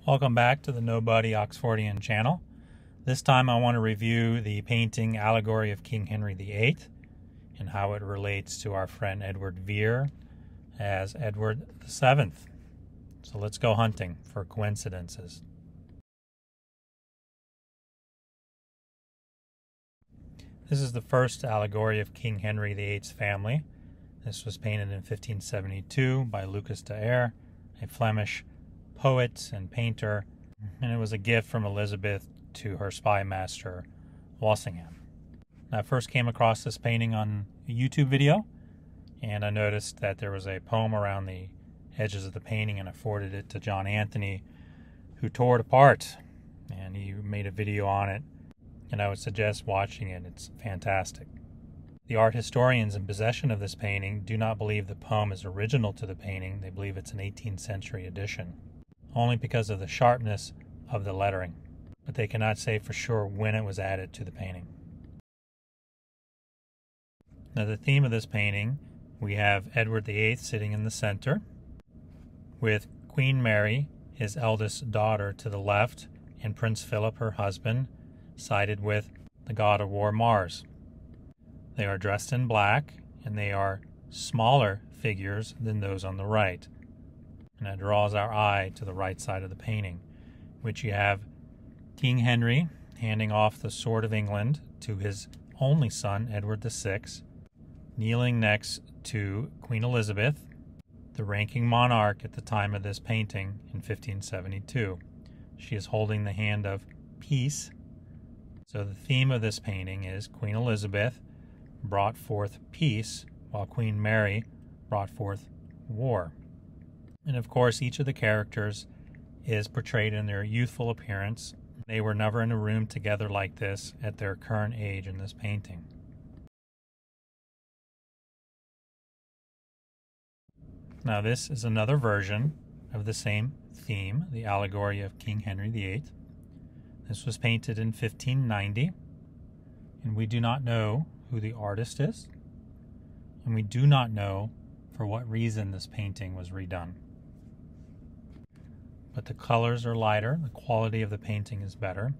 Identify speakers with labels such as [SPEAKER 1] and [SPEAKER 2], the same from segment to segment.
[SPEAKER 1] Welcome back to the Nobody Oxfordian channel. This time I want to review the painting Allegory of King Henry VIII and how it relates to our friend Edward Vere as Edward VII. So let's go hunting for coincidences. This is the first allegory of King Henry VIII's family. This was painted in 1572 by Lucas de Eyre, a Flemish poet and painter, and it was a gift from Elizabeth to her spy master, Walsingham. I first came across this painting on a YouTube video, and I noticed that there was a poem around the edges of the painting, and I forwarded it to John Anthony, who tore it apart, and he made a video on it, and I would suggest watching it. It's fantastic. The art historians in possession of this painting do not believe the poem is original to the painting. They believe it's an 18th century edition, only because of the sharpness of the lettering, but they cannot say for sure when it was added to the painting. Now, the theme of this painting, we have Edward VIII sitting in the center, with Queen Mary, his eldest daughter, to the left, and Prince Philip, her husband, sided with the god of war Mars. They are dressed in black, and they are smaller figures than those on the right. And that draws our eye to the right side of the painting, which you have King Henry handing off the sword of England to his only son, Edward VI, kneeling next to Queen Elizabeth, the ranking monarch at the time of this painting in 1572. She is holding the hand of peace. So the theme of this painting is Queen Elizabeth brought forth peace, while Queen Mary brought forth war. And of course, each of the characters is portrayed in their youthful appearance. They were never in a room together like this at their current age in this painting. Now, this is another version of the same theme, the Allegory of King Henry VIII. This was painted in 1590, and we do not know who the artist is, and we do not know for what reason this painting was redone. But the colors are lighter, the quality of the painting is better,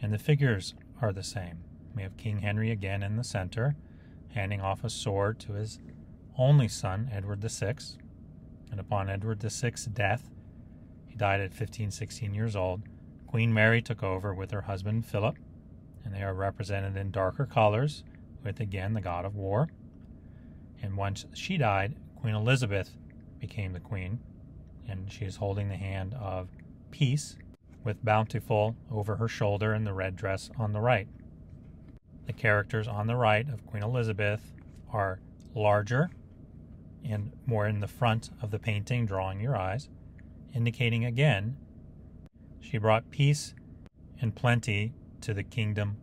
[SPEAKER 1] and the figures are the same. We have King Henry again in the center, handing off a sword to his only son, Edward VI, and upon Edward VI's death, he died at 16 years old, Queen Mary took over with her husband Philip, and they are represented in darker colors with, again, the god of war. And once she died, Queen Elizabeth became the queen, and she is holding the hand of peace with bountiful over her shoulder and the red dress on the right. The characters on the right of Queen Elizabeth are larger and more in the front of the painting, drawing your eyes, indicating again she brought peace and plenty to the kingdom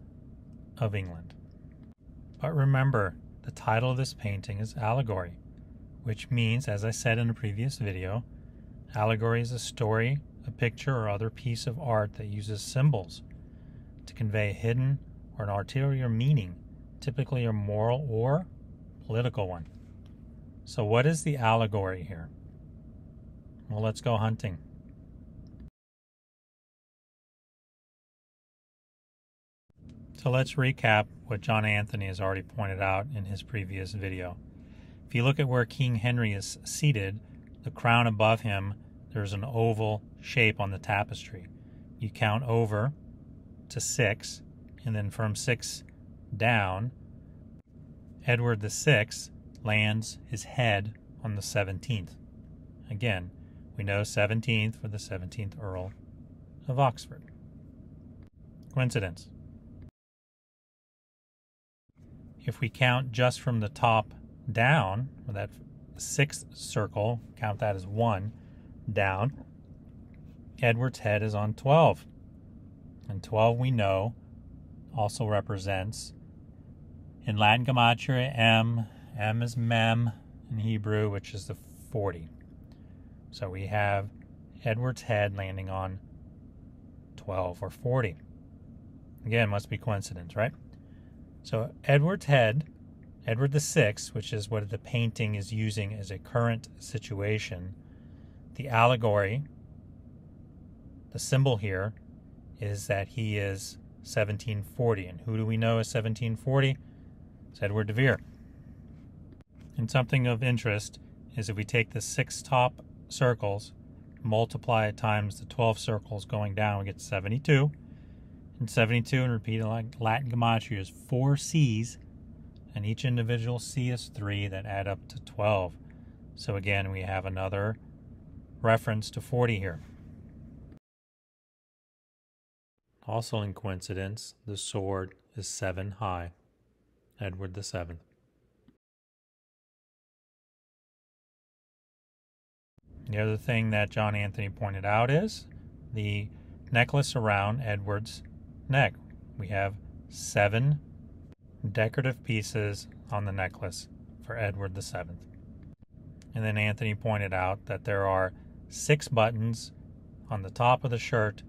[SPEAKER 1] of England. But remember, the title of this painting is Allegory, which means, as I said in a previous video, allegory is a story, a picture, or other piece of art that uses symbols to convey a hidden or an ulterior meaning, typically a moral or political one. So what is the allegory here? Well, let's go hunting. So let's recap what John Anthony has already pointed out in his previous video. If you look at where King Henry is seated, the crown above him, there's an oval shape on the tapestry. You count over to 6, and then from 6 down, Edward VI lands his head on the 17th. Again, we know 17th for the 17th Earl of Oxford. Coincidence? If we count just from the top down, or that 6th circle, count that as 1 down, Edward's head is on 12. And 12, we know, also represents, in Latin gematria, M is mem in Hebrew, which is the 40. So we have Edward's head landing on 12 or 40. Again, must be coincidence, right? So Edward's head, Edward VI, which is what the painting is using as a current situation, the allegory The symbol here is that he is 1740. And who do we know is 1740? It's Edward de Vere. And something of interest is if we take the 6 top circles, multiply it times the 12 circles going down, we get 72. And 72, and repeat like Latin gematria, is 4 C's, and each individual C is 3 that add up to 12. So again, we have another reference to 40 here. Also in coincidence, the sword is 7 high. Edward the Seventh. The other thing that John Anthony pointed out is the necklace around Edward's neck. We have 7 decorative pieces on the necklace for Edward the Seventh. And then Anthony pointed out that there are 6 buttons on the top of the shirt.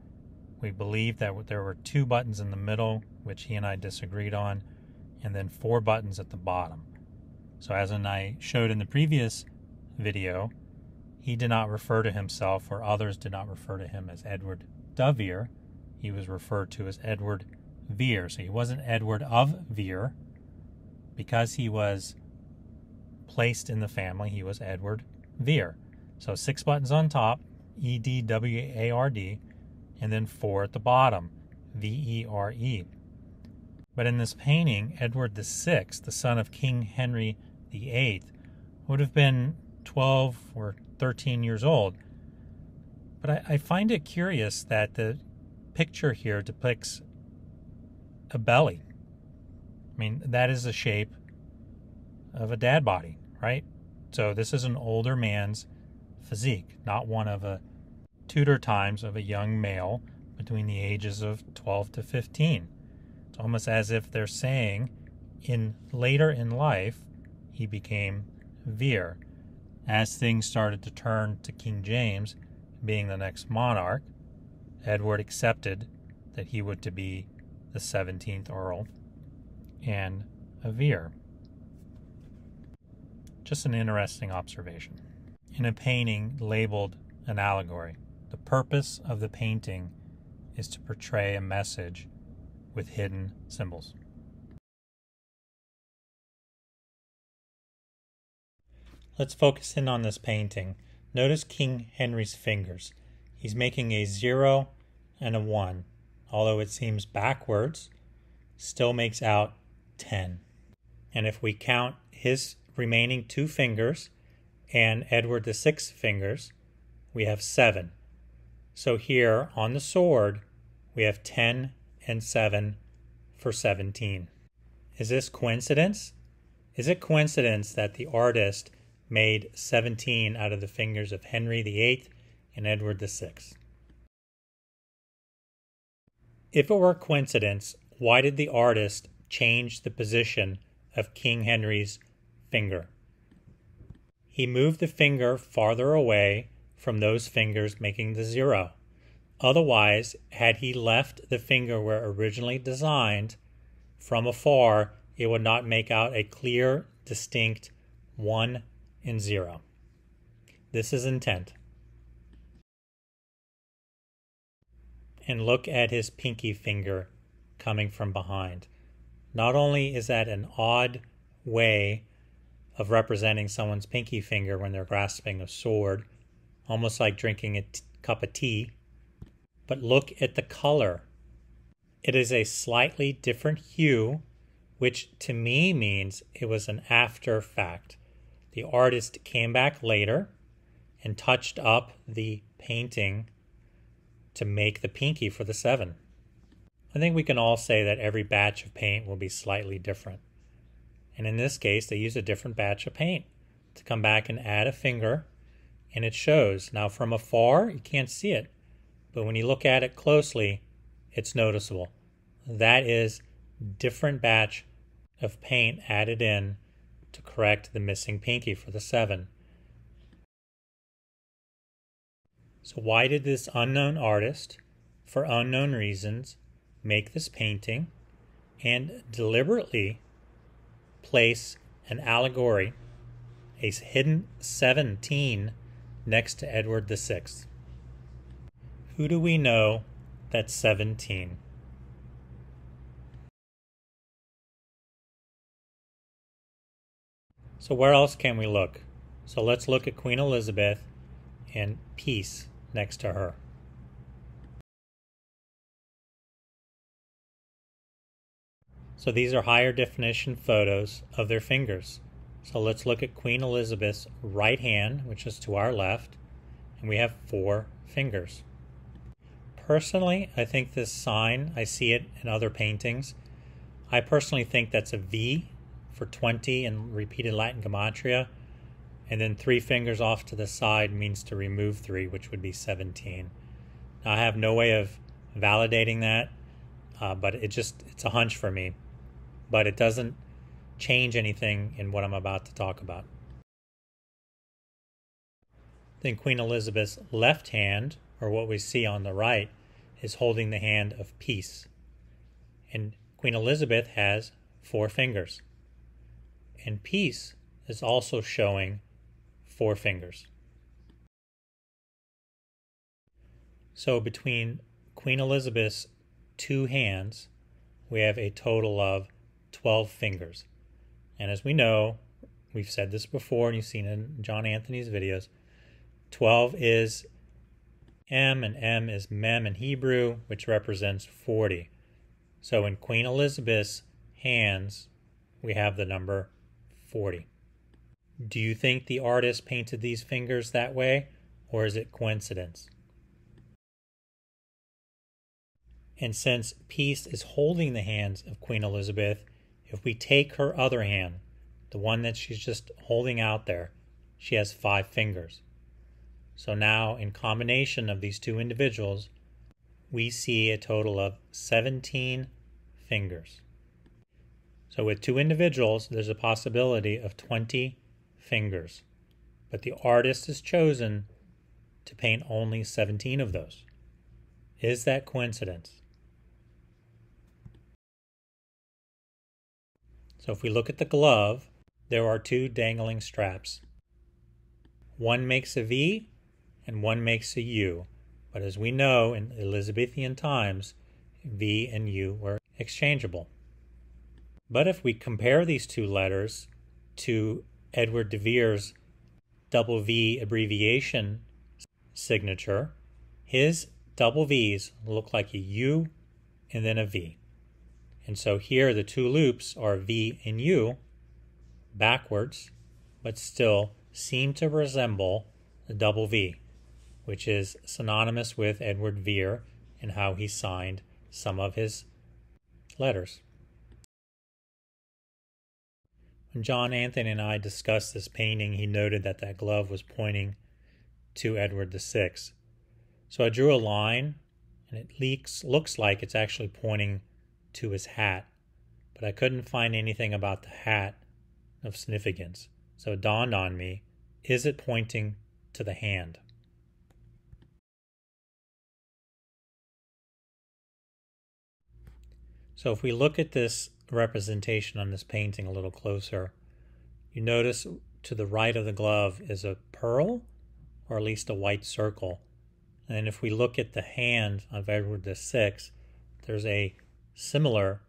[SPEAKER 1] We believe that there were 2 buttons in the middle, which he and I disagreed on, and then 4 buttons at the bottom. So as I showed in the previous video, he did not refer to himself, or others did not refer to him, as Edward de Vere. He was referred to as Edward Vere. So he wasn't Edward of Vere. Because he was placed in the family, he was Edward Vere. So 6 buttons on top, E-D-W-A-R-D, and then 4 at the bottom, V-E-R-E. But in this painting, Edward VI, the son of King Henry VIII, would have been 12 or 13 years old. But I find it curious that the picture here depicts a belly. I mean, that is the shape of a dad body, right? So this is an older man's physique, not one of a Tudor times of a young male between the ages of 12 to 15. It's almost as if they're saying later in life he became Vere. As things started to turn to King James being the next monarch, Edward accepted that he would to be the 17th Earl and a Vere. Just an interesting observation. In a painting labeled an allegory, the purpose of the painting is to portray a message with hidden symbols. Let's focus in on this painting. Notice King Henry's fingers. He's making a 0 and a 1. Although it seems backwards, still makes out 10. And if we count his remaining 2 fingers and Edward VI's fingers, we have 7. So here on the sword, we have 10 and 7 for 17. Is this coincidence? Is it coincidence that the artist made 17 out of the fingers of Henry VIII and Edward VI? If it were coincidence, why did the artist change the position of King Henry's finger? He moved the finger farther away from those fingers, making the 0. Otherwise, had he left the finger where originally designed, from afar, it would not make out a clear, distinct 1 and 0. This is intent. And look at his pinky finger coming from behind. Not only is that an odd way of representing someone's pinky finger when they're grasping a sword, almost like drinking a cup of tea, but look at the color. It is a slightly different hue, which to me means it was an after fact. The artist came back later and touched up the painting to make the pinky for the 7. I think we can all say that every batch of paint will be slightly different. And in this case, they use a different batch of paint to come back and add a finger, and it shows. Now from afar, you can't see it, but when you look at it closely, it's noticeable. That is different batch of paint added in to correct the missing pinky for the 7. So why did this unknown artist, for unknown reasons, make this painting and deliberately place an allegory, a hidden 17, next to Edward VI? Who do we know that's 17? So where else can we look? So let's look at Queen Elizabeth and peace next to her. So these are higher definition photos of their fingers. So let's look at Queen Elizabeth's right hand, which is to our left, and we have 4 fingers. Personally, I think this sign, I see it in other paintings. I personally think that's a V for 20 in repeated Latin gematria, and then 3 fingers off to the side means to remove 3, which would be 17. Now, I have no way of validating that, but it's a hunch for me. But it doesn't change anything in what I'm about to talk about. Then Queen Elizabeth's left hand, or what we see on the right, is holding the hand of peace. And Queen Elizabeth has 4 fingers. And peace is also showing 4 fingers. So between Queen Elizabeth's 2 hands, we have a total of 12 fingers. And as we know, we've said this before and you've seen it in John Anthony's videos, 12 is M and M is Mem in Hebrew, which represents 40. So in Queen Elizabeth's hands, we have the number 40. Do you think the artist painted these fingers that way, or is it coincidence? And since peace is holding the hands of Queen Elizabeth, if we take her other hand, the one that she's just holding out there, she has 5 fingers. So now, in combination of these 2 individuals, we see a total of 17 fingers. So with 2 individuals, there's a possibility of 20 fingers. But the artist has chosen to paint only 17 of those. Is that coincidence? So if we look at the glove, there are 2 dangling straps. One makes a V and one makes a U. But as we know, in Elizabethan times, V and U were exchangeable. But if we compare these 2 letters to Edward de Vere's double V abbreviation signature, his double V's look like a U and then a V. And so here the 2 loops are V and U backwards, but still seem to resemble the double V, which is synonymous with Edward Vere and how he signed some of his letters. When John Anthony and I discussed this painting, he noted that that glove was pointing to Edward VI. So I drew a line, and it looks like it's actually pointing to his hat, but I couldn't find anything about the hat of significance. So it dawned on me, is it pointing to the hand? So if we look at this representation on this painting a little closer, you notice to the right of the glove is a pearl, or at least a white circle. And if we look at the hand of Edward VI, there's a similar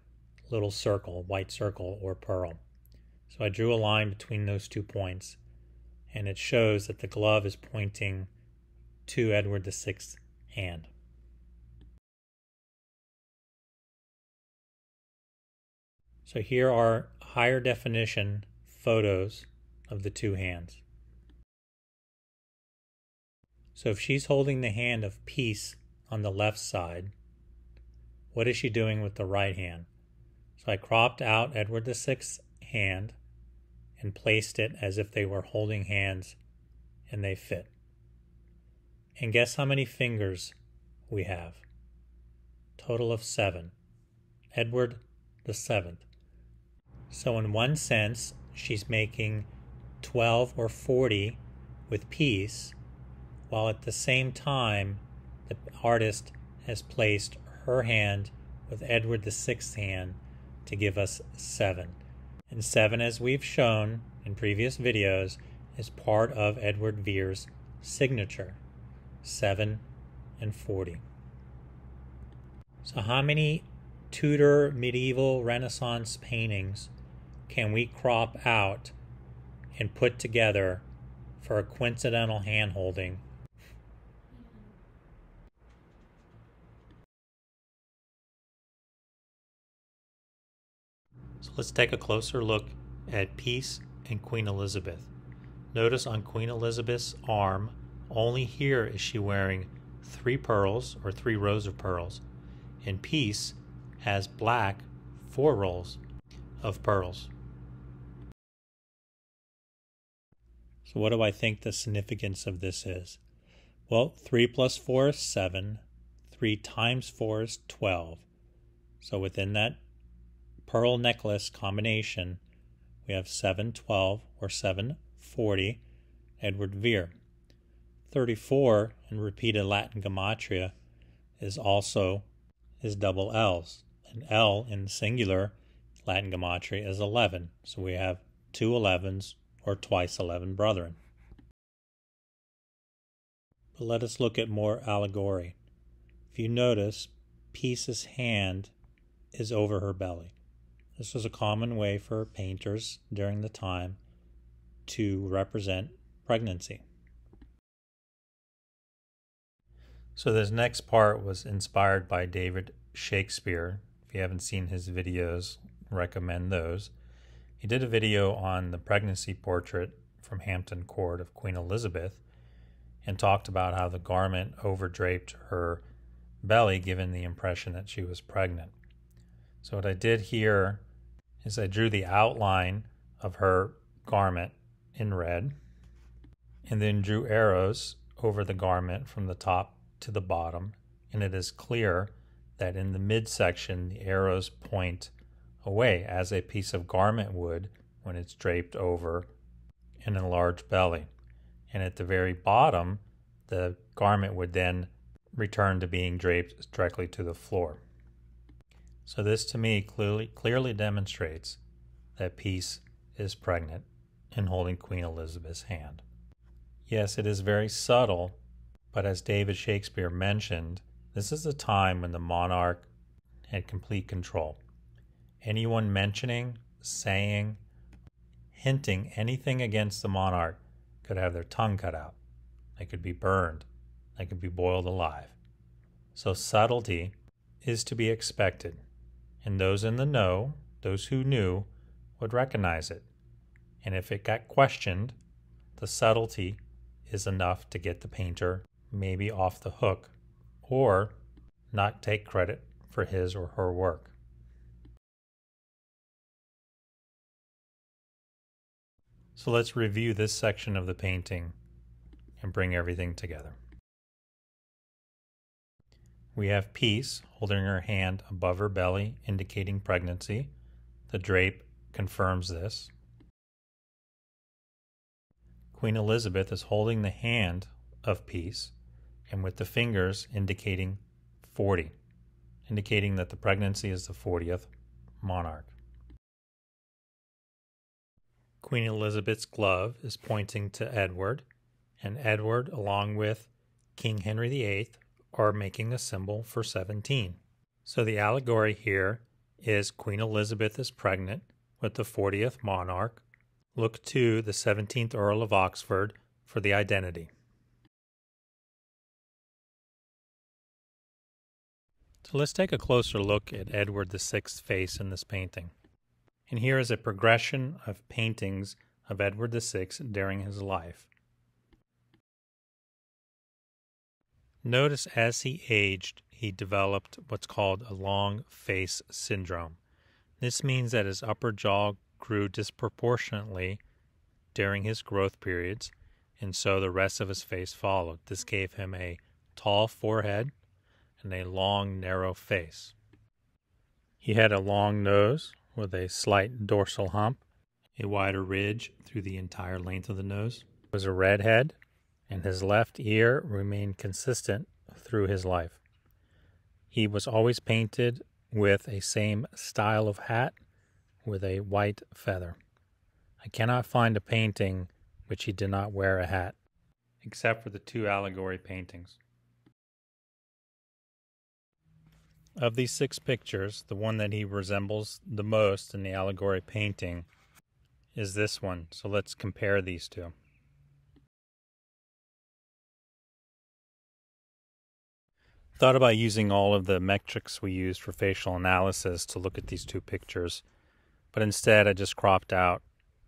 [SPEAKER 1] little circle, white circle or pearl. So I drew a line between those 2 points, and it shows that the glove is pointing to Edward VI's hand. So here are higher definition photos of the 2 hands. So if she's holding the hand of peace on the left side, what is she doing with the right hand? So I cropped out Edward VI's hand and placed it as if they were holding hands and they fit. And guess how many fingers we have? Total of 7. Edward VII. So in one sense, she's making 12 or 40 with peace, while at the same time, the artist has placed her hand with Edward VI's hand to give us 7. And 7, as we've shown in previous videos, is part of Edward Vere's signature. 7 and 40. So how many Tudor, medieval, Renaissance paintings can we crop out and put together for a coincidental hand-holding? So let's take a closer look at Peace and Queen Elizabeth. Notice on Queen Elizabeth's arm, only here is she wearing 3 pearls, or 3 rows of pearls. And Peace has black 4 rows of pearls. So what do I think the significance of this is? Well, 3 plus 4 is 7. 3 times 4 is 12. So within that pearl necklace combination, we have 712 or 740, Edward Vere. 34 in repeated Latin gematria is double L's. And L in singular Latin gematria is 11. So we have 2 11s or twice 11 brethren. But let us look at more allegory. If you notice, Peace's hand is over her belly. This was a common way for painters during the time to represent pregnancy. So this next part was inspired by David Shakespeare. If you haven't seen his videos, recommend those. He did a video on the pregnancy portrait from Hampton Court of Queen Elizabeth and talked about how the garment overdraped her belly, giving the impression that she was pregnant. So what I did here is I drew the outline of her garment in red and then drew arrows over the garment from the top to the bottom, and it is clear that in the midsection the arrows point away as a piece of garment would when it's draped over an enlarged belly. And at the very bottom, the garment would then return to being draped directly to the floor. So this to me clearly demonstrates that Peace is pregnant and holding Queen Elizabeth's hand. Yes, it is very subtle, but as David Shakespeare mentioned, this is a time when the monarch had complete control. Anyone mentioning, saying, hinting anything against the monarch could have their tongue cut out. They could be burned. They could be boiled alive. So subtlety is to be expected, and those in the know, those who knew, would recognize it. And if it got questioned, the subtlety is enough to get the painter maybe off the hook or not take credit for his or her work. So let's review this section of the painting and bring everything together. We have Peace holding her hand above her belly, indicating pregnancy. The drape confirms this. Queen Elizabeth is holding the hand of Peace, and with the fingers indicating 40, indicating that the pregnancy is the 40th monarch. Queen Elizabeth's glove is pointing to Edward, and Edward, along with King Henry VIII, are making a symbol for 17. So the allegory here is Queen Elizabeth is pregnant with the 40th monarch. Look to the 17th Earl of Oxford for the identity. So let's take a closer look at Edward VI's face in this painting. And here is a progression of paintings of Edward VI during his life. Notice as he aged, he developed what's called a long face syndrome. This means that his upper jaw grew disproportionately during his growth periods, and so the rest of his face followed. This gave him a tall forehead and a long, narrow face. He had a long nose with a slight dorsal hump, a wider ridge through the entire length of the nose. He was a redhead, and his left ear remained consistent through his life. He was always painted with a same style of hat with a white feather. I cannot find a painting which he did not wear a hat, except for the 2 allegory paintings. Of these 6 pictures, the one that he resembles the most in the allegory painting is this one. So let's compare these two. Thought about using all of the metrics we used for facial analysis to look at these 2 pictures, but instead I just cropped out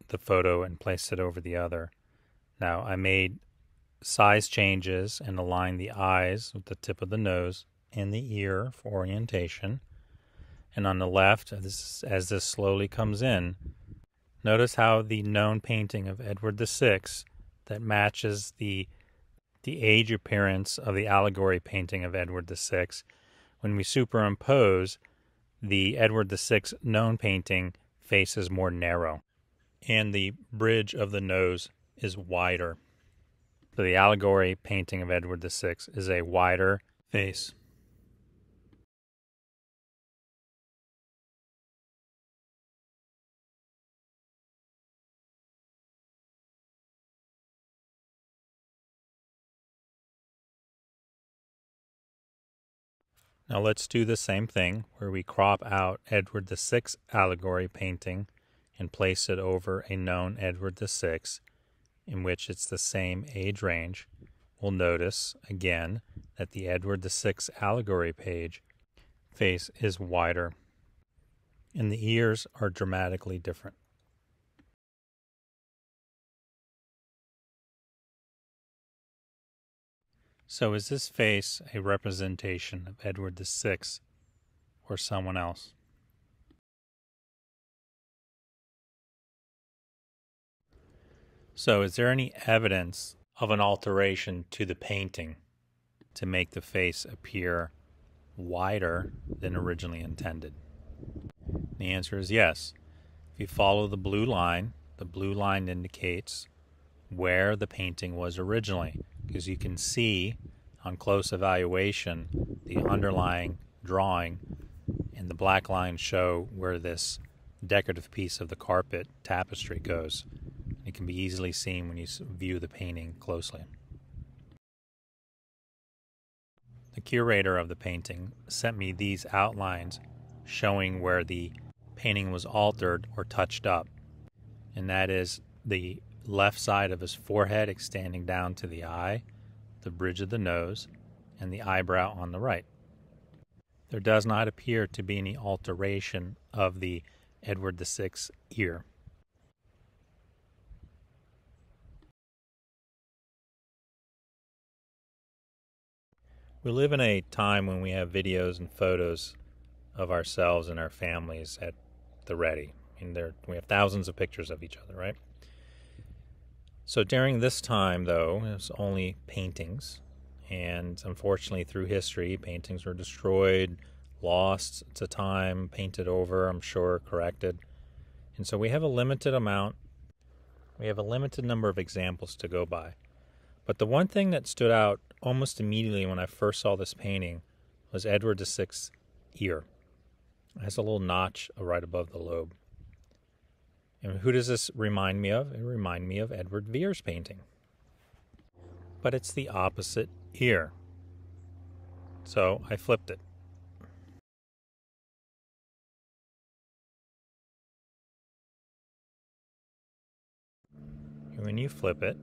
[SPEAKER 1] the photo and placed it over the other. Now I made size changes and aligned the eyes with the tip of the nose and the ear for orientation. And on the left, as this slowly comes in, notice how the known painting of Edward VI that matches the age appearance of the allegory painting of Edward VI, when we superimpose, the Edward VI known painting face is more narrow, and the bridge of the nose is wider. So the allegory painting of Edward VI is a wider face. Now let's do the same thing where we crop out Edward VI allegory painting and place it over a known Edward VI, in which it's the same age range. We'll notice again that the Edward VI allegory face is wider, and the ears are dramatically different. So is this face a representation of Edward VI or someone else? So is there any evidence of an alteration to the painting to make the face appear wider than originally intended? The answer is yes. If you follow the blue line indicates where the painting was originally, because you can see on close evaluation the underlying drawing, and the black lines show where this decorative piece of the carpet tapestry goes. It can be easily seen when you view the painting closely. The curator of the painting sent me these outlines showing where the painting was altered or touched up, and that is the left side of his forehead extending down to the eye, the bridge of the nose, and the eyebrow on the right. There does not appear to be any alteration of the Edward VI ear. We live in a time when we have videos and photos of ourselves and our families at the ready. I mean, we have thousands of pictures of each other, right? So during this time, though, it was only paintings, and unfortunately through history, paintings were destroyed, lost to time, painted over, I'm sure, corrected. And so we have a limited number of examples to go by. But the one thing that stood out almost immediately when I first saw this painting was Edward VI's ear. It has a little notch right above the lobe. And who does this remind me of? It reminds me of Edward Vere's painting. But it's the opposite ear. So I flipped it. And when you flip it,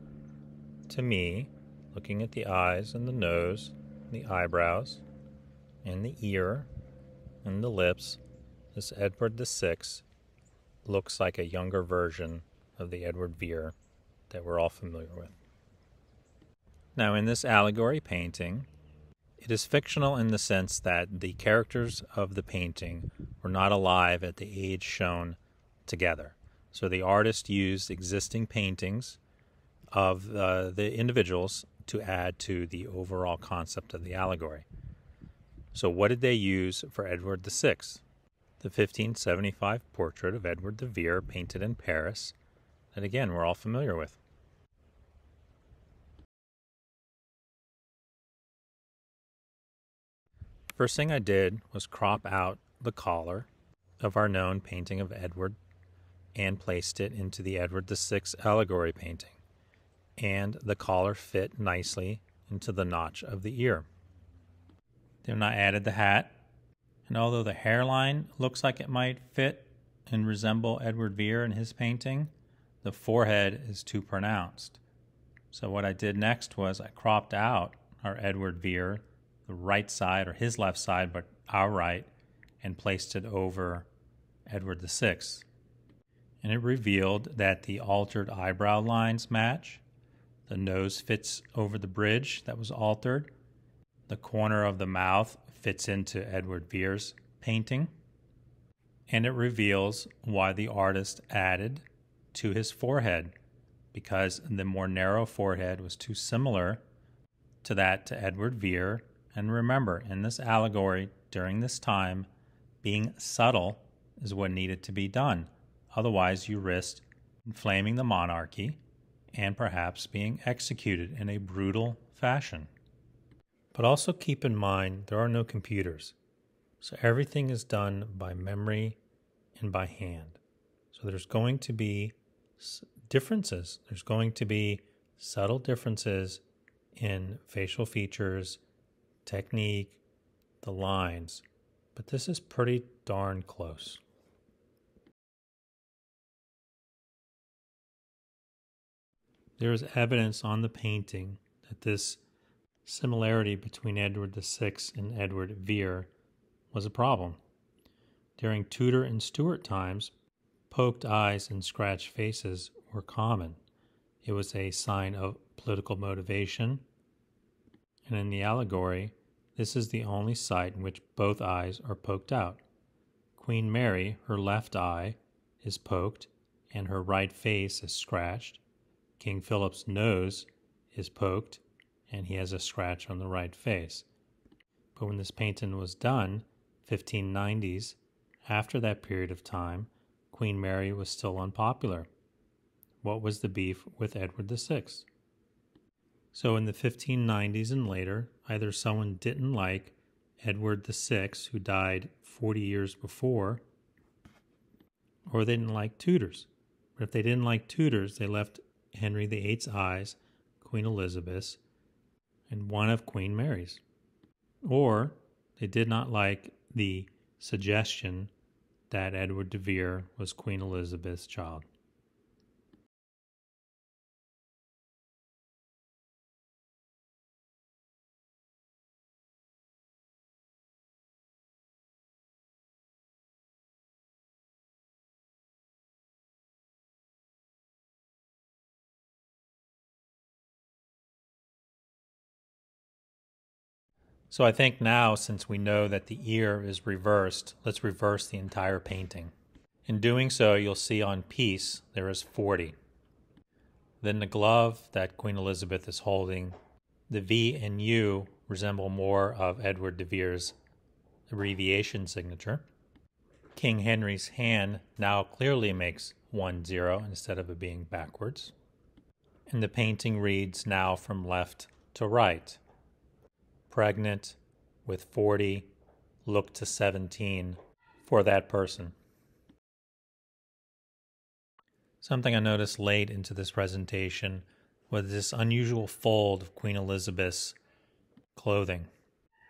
[SPEAKER 1] to me, looking at the eyes and the nose, the eyebrows, and the ear, and the lips, this Edward VI looks like a younger version of the Edward Vere that we're all familiar with. Now, in this allegory painting, it is fictional in the sense that the characters of the painting were not alive at the age shown together. So the artist used existing paintings of the individuals to add to the overall concept of the allegory. So what did they use for Edward VI? The 1575 portrait of Edward de Vere painted in Paris that, again, we're all familiar with. First thing I did was crop out the collar of our known painting of Edward and placed it into the Edward VI allegory painting. And the collar fit nicely into the notch of the ear. Then I added the hat And although the hairline looks like it might fit and resemble Edward Vere in his painting, the forehead is too pronounced. So what I did next was I cropped out our Edward Vere, the right side, or his left side, but our right, and placed it over Edward VI. And it revealed that the altered eyebrow lines match. The nose fits over the bridge that was altered. The corner of the mouth fits into Edward Vere's painting. And it reveals why the artist added to his forehead, because the more narrow forehead was too similar to that to Edward Vere. And remember, in this allegory, during this time, being subtle is what needed to be done. Otherwise, you risked inflaming the monarchy and perhaps being executed in a brutal fashion. But also keep in mind, there are no computers. So everything is done by memory and by hand. So there's going to be differences. There's going to be subtle differences in facial features, technique, the lines. But this is pretty darn close. There is evidence on the painting that this similarity between Edward VI and Edward Vere was a problem. During Tudor and Stuart times, poked eyes and scratched faces were common. It was a sign of political motivation. And in the allegory, this is the only site in which both eyes are poked out. Queen Mary, her left eye is poked and her right face is scratched. King Philip's nose is poked and he has a scratch on the right face. But when this painting was done, 1590s, after that period of time, Queen Mary was still unpopular. What was the beef with Edward VI? So in the 1590s and later, either someone didn't like Edward VI, who died 40 years before, or they didn't like Tudors. But if they didn't like Tudors, they left Henry VIII's eyes, Queen Elizabeth's, and one of Queen Mary's. Or they did not like the suggestion that Edward de Vere was Queen Elizabeth's child. So I think now, since we know that the ear is reversed, let's reverse the entire painting. In doing so, you'll see on piece there is 40. Then the glove that Queen Elizabeth is holding, the V and U resemble more of Edward de Vere's abbreviation signature. King Henry's hand now clearly makes 1-0 instead of it being backwards. And the painting reads now from left to right. Pregnant with 40, look to 17 for that person. Something I noticed late into this presentation was this unusual fold of Queen Elizabeth's clothing.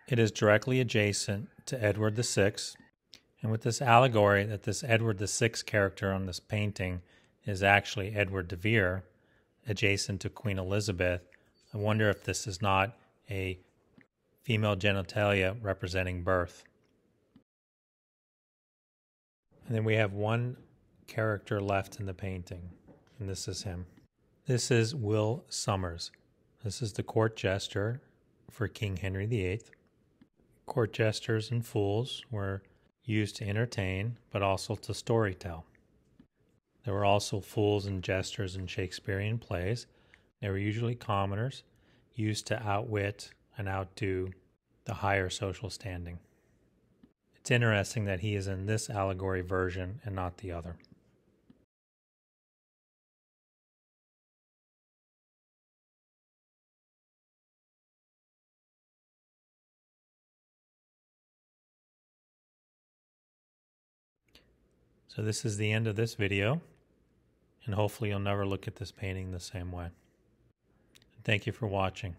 [SPEAKER 1] It is directly adjacent to Edward VI, and with this allegory that this Edward VI character on this painting is actually Edward de Vere, adjacent to Queen Elizabeth, I wonder if this is not a female genitalia representing birth. And then we have one character left in the painting, and this is him. This is Will Somers. This is the court jester for King Henry VIII. Court jesters and fools were used to entertain, but also to storytell. There were also fools and jesters in Shakespearean plays. They were usually commoners, used to outwit and outdo the higher social standing. It's interesting that he is in this allegory version and not the other. So this is the end of this video, and hopefully you'll never look at this painting the same way. Thank you for watching.